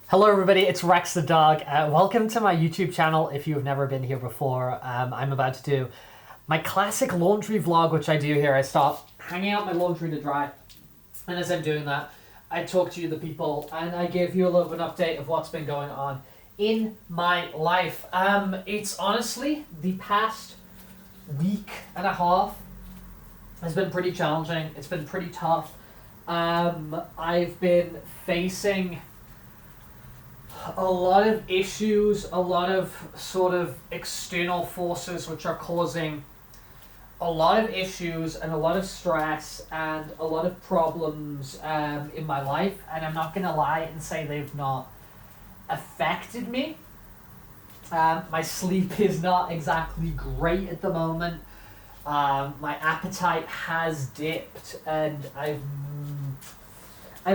Hello everybody, it's Rex the dog. Welcome to my YouTube channel if you have never been here before. I'm about to do my classic laundry vlog, which I do here. I start hanging out my laundry to dry, and as I'm doing that, I talk to you, the people, and I give you a little bit of an update of what's been going on in my life. It's honestly, the past week and a half has been pretty challenging. It's been pretty tough. I've been facing a lot of issues, a lot of sort of external forces which are causing a lot of issues and a lot of stress and a lot of problems in my life. And I'm not going to lie and say they've not affected me. My sleep is not exactly great at the moment. My appetite has dipped, and I've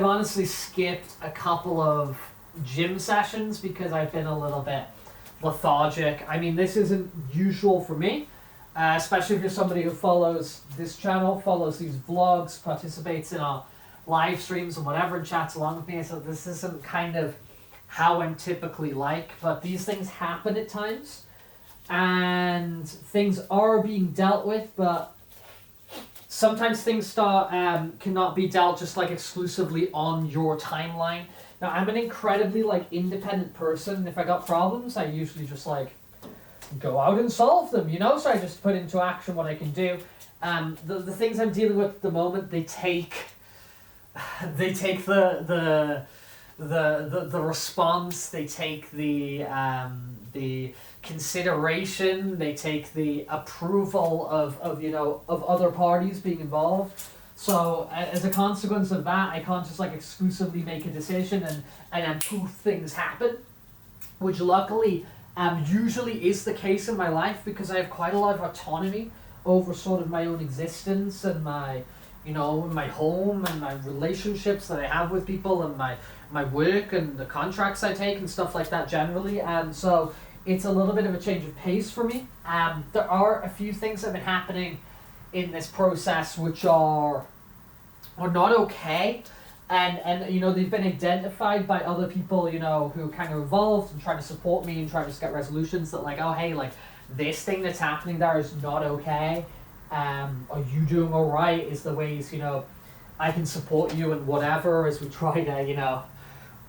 honestly skipped a couple of gym sessions because I've been a little bit lethargic. I mean, this isn't usual for me, especially if you're somebody who follows this channel, follows these vlogs, participates in our live streams and whatever, and chats along with me. So this isn't kind of how I'm typically like, but these things happen at times, and things are being dealt with, but sometimes things cannot be dealt just like exclusively on your timeline. Now, I'm an incredibly independent person, and if I got problems, I usually just go out and solve them, so I just put into action what I can do. The things I'm dealing with at the moment, they take the response, they take the consideration, they take the approval of other parties being involved. So as a consequence of that, I can't just exclusively make a decision and then poof, things happen, which luckily usually is the case in my life because I have quite a lot of autonomy over sort of my own existence and my home and my relationships that I have with people and my work and the contracts I take and stuff like that generally. So it's a little bit of a change of pace for me. There are a few things that have been happening in this process which are not okay, and they've been identified by other people who are kind of involved and trying to support me and trying to get resolutions that oh hey, this thing that's happening there is not okay. Are you doing all right? Is the ways I can support you and whatever as we try to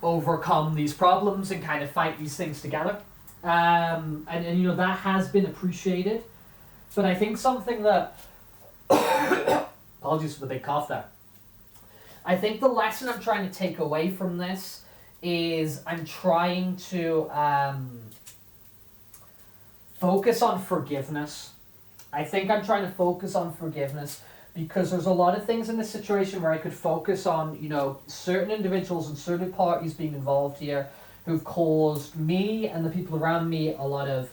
overcome these problems and kind of fight these things together. And that has been appreciated, but I think something that apologies for the big cough there. I think the lesson I'm trying to take away from this is I'm trying to focus on forgiveness. I think I'm trying to focus on forgiveness because there's a lot of things in this situation where I could focus on, certain individuals and certain parties being involved here who've caused me and the people around me a lot of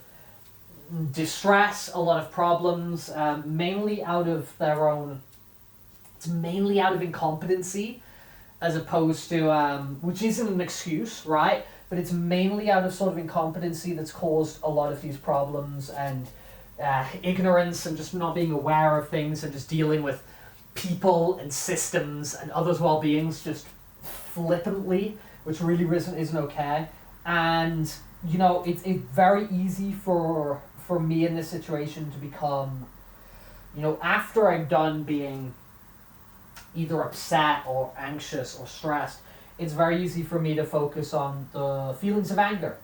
distress, a lot of problems, mainly out of their own. It's mainly out of incompetency, as opposed to which isn't an excuse, right? But it's mainly out of sort of incompetency that's caused a lot of these problems, and ignorance and just not being aware of things and just dealing with people and systems and others' well-beings just flippantly, which really isn't okay. And it's very easy for me in this situation to become, after I'm done being either upset or anxious or stressed, it's very easy for me to focus on the feelings of anger.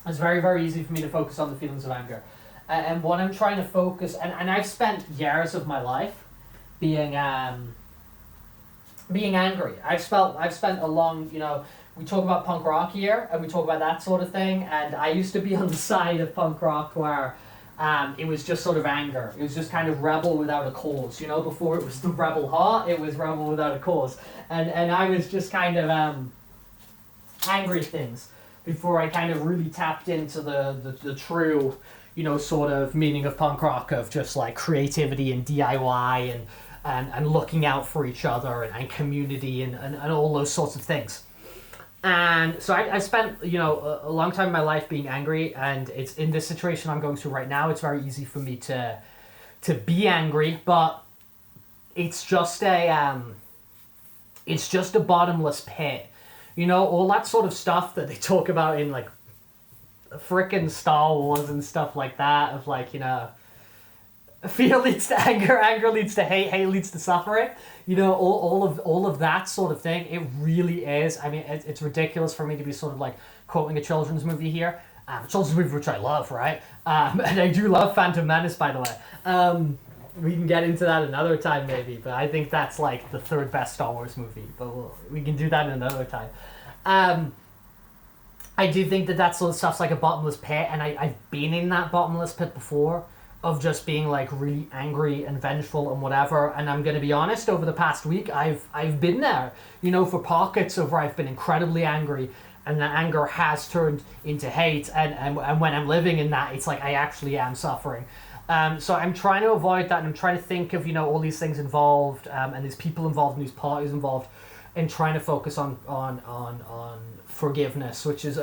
It's very, very easy for me to focus on the feelings of anger. And what I'm trying to focus, and I've spent years of my life being angry. I've spent a long, we talk about punk rock here, and we talk about that sort of thing, and I used to be on the side of punk rock where it was just sort of anger. It was just kind of rebel without a cause, before it was the rebel heart, it was rebel without a cause. And I was just kind of angry at things before I kind of really tapped into the true, sort of meaning of punk rock, of just creativity and DIY and looking out for each other and community and all those sorts of things. And so I spent, a long time in my life being angry, and it's in this situation I'm going through right now, it's very easy for me to be angry, but it's just a bottomless pit You know, all that sort of stuff that they talk about in like frickin' Star Wars and stuff like that, of like, you know, fear leads to anger, anger leads to hate, hate leads to suffering. You know, all of that sort of thing. It really is. I mean, it's ridiculous for me to be sort of like quoting a children's movie here. A children's movie which I love, right? And I do love Phantom Menace, by the way. We can get into that another time, maybe. But I think that's like the third best Star Wars movie. But we can do that another time. I do think that sort of stuff's like a bottomless pit, and I've been in that bottomless pit before, of just being like really angry and vengeful and whatever. And I'm gonna be honest, over the past week, I've been there, you know, for pockets of where I've been incredibly angry, and that anger has turned into hate, and when I'm living in that, it's like I actually am suffering. So I'm trying to avoid that, and I'm trying to think of, you know, all these things involved, and these people involved, and these parties involved, and trying to focus on forgiveness, which is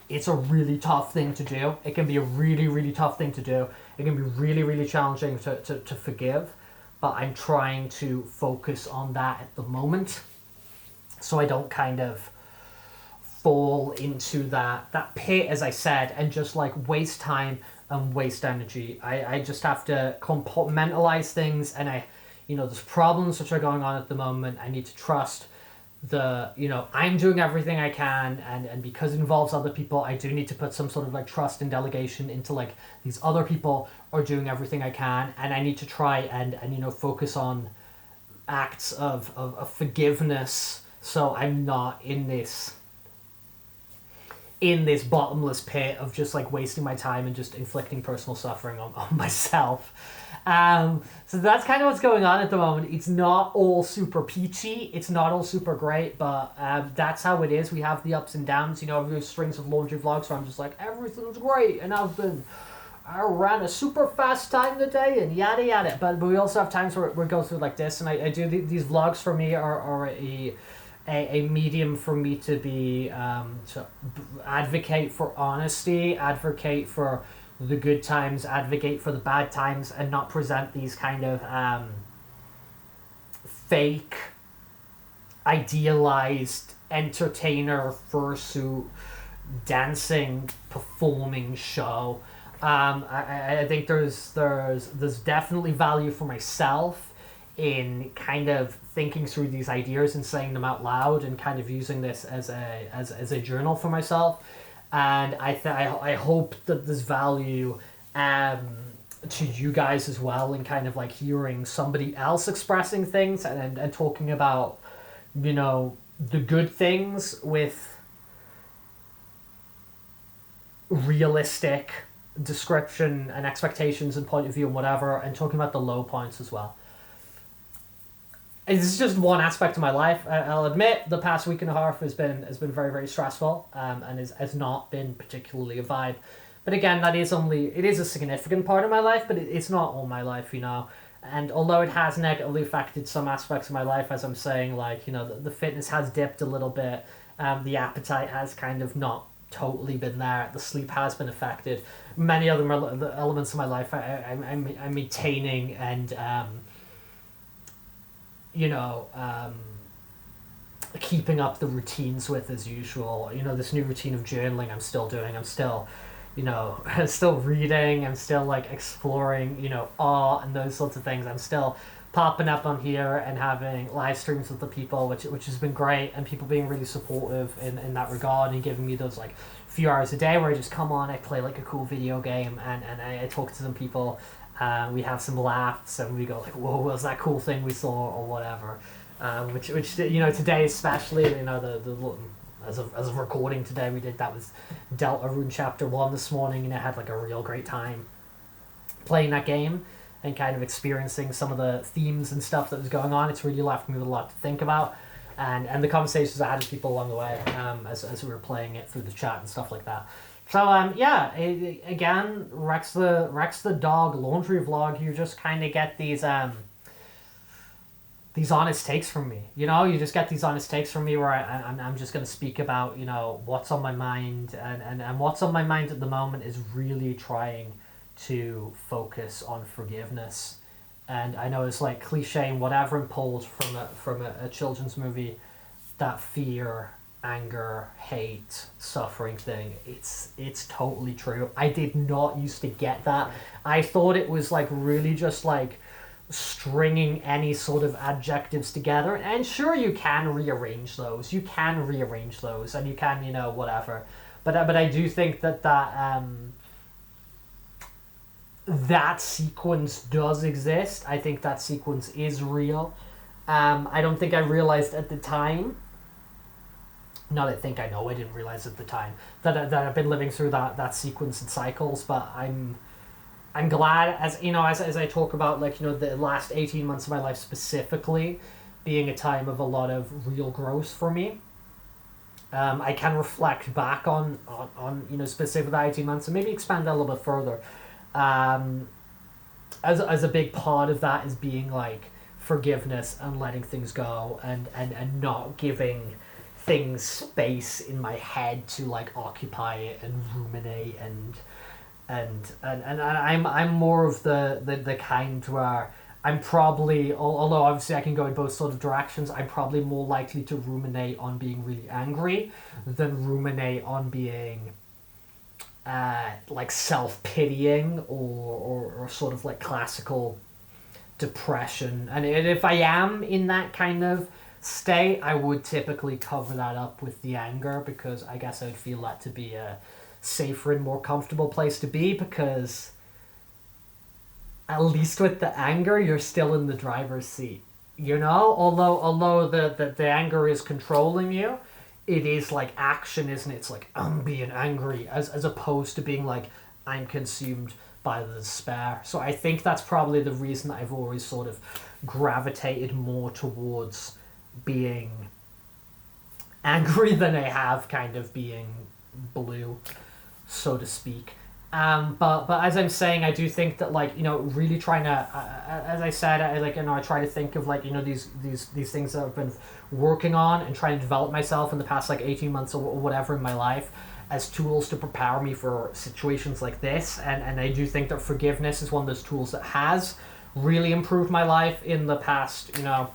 it's a really tough thing to do. It can be a really, really tough thing to do. It can be really, really challenging to forgive, but I'm trying to focus on that at the moment, so I don't kind of fall into that pit, as I said, and just like waste time and waste energy. I just have to compartmentalize things, and you know, there's problems which are going on at the moment. I need to trust you know, I'm doing everything I can, and because it involves other people, I do need to put some sort of like trust and delegation into like these other people are doing everything I can, and I need to try and you know, focus on acts of forgiveness, so I'm not in this bottomless pit of just like wasting my time and just inflicting personal suffering on myself. So that's kind of what's going on at the moment. It's not all super peachy. It's not all super great, but that's how it is. We have the ups and downs. You know, there's strings of laundry vlogs where I'm just like, everything's great, and I ran a super fast time today, and yada yada. But we also have times where we go through like this, and I do these vlogs for me are a medium for me to be to advocate for honesty, advocate for the good times, advocate for the bad times, and not present these kind of fake, idealized entertainer fursuit dancing performing show. I think there's definitely value for myself in kind of thinking through these ideas and saying them out loud, and kind of using this as a journal for myself. And I hope that there's value to you guys as well, in kind of like hearing somebody else expressing things and talking about, you know, the good things with realistic description and expectations and point of view and whatever, and talking about the low points as well. It's just one aspect of my life. I'll admit the past week and a half has been very, very stressful, and has not been particularly a vibe. But again, it is a significant part of my life, but it's not all my life, you know. And although it has negatively affected some aspects of my life, as I'm saying, like, you know, the fitness has dipped a little bit, the appetite has kind of not totally been there, the sleep has been affected. Many other elements of my life I'm maintaining, and you know, keeping up the routines with as usual. You know, this new routine of journaling I'm still doing. I'm still, you know, I'm still reading. I'm still like exploring, you know, art and those sorts of things. I'm still popping up on here and having live streams with the people, which has been great, and people being really supportive in that regard, and giving me those like few hours a day where I just come on, I play like a cool video game, and I talk to some people. We have some laughs, and we go like, whoa, what was that cool thing we saw, or whatever. Which you know, today especially, you know, the as of recording today, that was Deltarune Chapter 1 this morning, and I had like a real great time playing that game and kind of experiencing some of the themes and stuff that was going on. It's really left me with a lot to think about, and the conversations I had with people along the way, as we were playing it through the chat and stuff like that. So again, Rex the dog laundry vlog. You just kind of get these honest takes from me. You know, you just get these honest takes from me where I'm just going to speak about, you know, what's on my mind, and what's on my mind at the moment is really trying to focus on forgiveness. And I know it's like cliche and whatever, and pulled from a children's movie, that fear, anger, hate, suffering thing, it's totally true. I did not used to get that. I thought it was like really just like stringing any sort of adjectives together, and sure, you can rearrange those, and you can, you know, whatever, but I do think that that sequence does exist. I think that sequence is real. I don't think I realized at the time, not I think I know, I didn't realize at the time that I've been living through that sequence in cycles, but I'm glad, as you know, as I talk about, like, you know, the last 18 months of my life specifically being a time of a lot of real growth for me. I can reflect back on you know, specific 18 months and maybe expand that a little bit further. As a big part of that is being like forgiveness and letting things go, and not giving things space in my head to like occupy it and ruminate, and I'm more of the kind where I'm probably, although obviously I can go in both sort of directions, I'm probably more likely to ruminate on being really angry than ruminate on being like self-pitying or sort of like classical depression. And if I am in that kind of state, I would typically cover that up with the anger, because I guess I would feel that to be a safer and more comfortable place to be, because at least with the anger you're still in the driver's seat, you know, although the anger is controlling you, it is like action, isn't it? It's like, I'm being angry, as opposed to being like, I'm consumed by the despair. So I think that's probably the reason that I've always sort of gravitated more towards being angry than I have kind of being blue, so to speak. But as I'm saying, I do think that, like, you know, really trying to, as I said, I like, you know, I try to think of, like, you know, these things that I've been working on and trying to develop myself in the past like 18 months or whatever in my life as tools to prepare me for situations like this. And I do think that forgiveness is one of those tools that has really improved my life in the past, you know,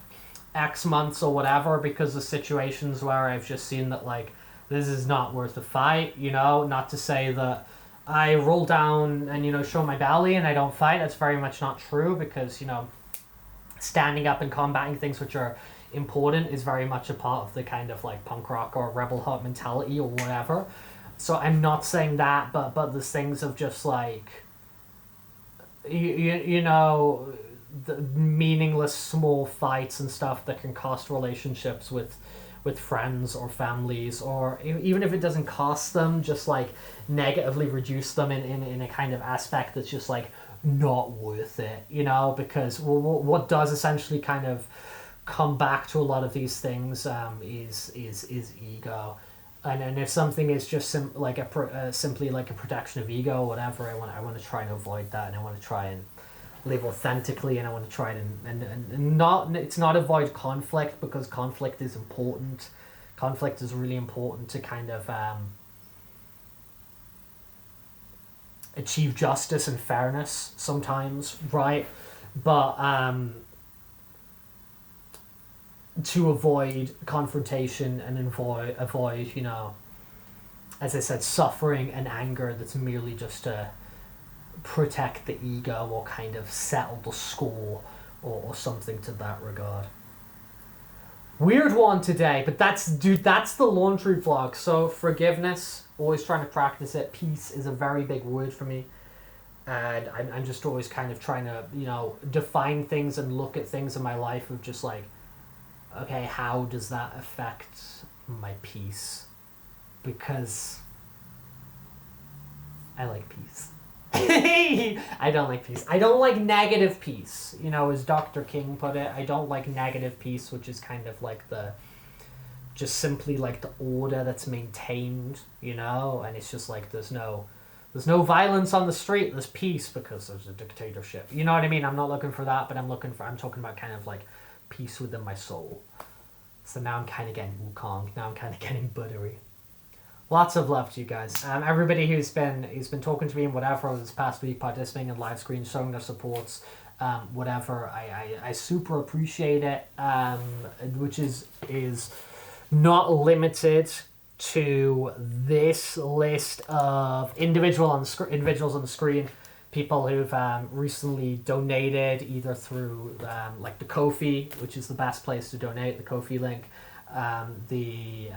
X months or whatever, because of situations where I've just seen that, like, this is not worth the fight, you know, not to say that I roll down and, you know, show my belly and I don't fight. That's very much not true, because, you know, standing up and combating things which are important is very much a part of the kind of like punk rock or rebel heart mentality or whatever. So I'm not saying that, but there's things of just like, you know, the meaningless small fights and stuff that can cost relationships with friends or families, or even if it doesn't cost them, just like negatively reduce them in a kind of aspect that's just like not worth it, you know, because what does essentially kind of come back to a lot of these things is ego. And if something is just simply like a protection of ego or whatever, I want to try and avoid that, and I want to try and live authentically, and I want to try and not, it's not avoid conflict, because conflict is important. Conflict is really important to kind of achieve justice and fairness sometimes, right? But to avoid confrontation and avoid, you know, as I said, suffering and anger that's merely just to protect the ego or kind of settle the score or something to that regard. Weird one today, but that's the laundry vlog. So forgiveness, always trying to practice it. Peace is a very big word for me, and I'm just always kind of trying to, you know, define things and look at things in my life of just like, okay, how does that affect my peace? Because I like peace. I don't like peace. I don't like negative peace. You know, as Dr. King put it, I don't like negative peace, which is kind of like just simply like the order that's maintained, you know, and it's just like there's no violence on the street, there's peace because there's a dictatorship. You know what I mean? I'm not looking for that, but I'm talking about kind of like peace within my soul. So now I'm kind of getting Wukong. Now I'm kind of getting buttery. Lots of love to you guys. Everybody who's been talking to me and whatever this past week, participating in live screens, showing their supports, whatever. I super appreciate it. Which is not limited to this list of individuals on the screen, people who've recently donated either through like the Ko-fi, which is the best place to donate, the Ko-fi link, the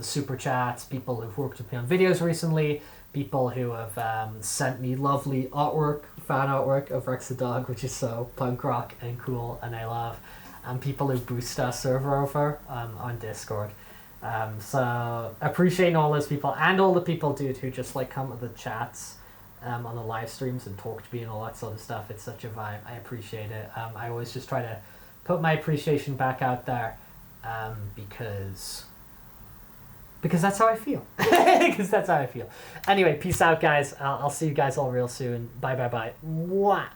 super chats, people who've worked with me on videos recently, people who have sent me lovely artwork, fan artwork of Rex the dog, which is so punk rock and cool and I love, and people who boost our server over on Discord. So appreciating all those people and all the people, dude, who just like come to the chats on the live streams and talk to me and all that sort of stuff. It's such a vibe. I appreciate it. I always just try to put my appreciation back out there because that's how I feel. Because that's how I feel. Anyway, peace out, guys. I'll see you guys all real soon. Bye, bye, bye. Mwah.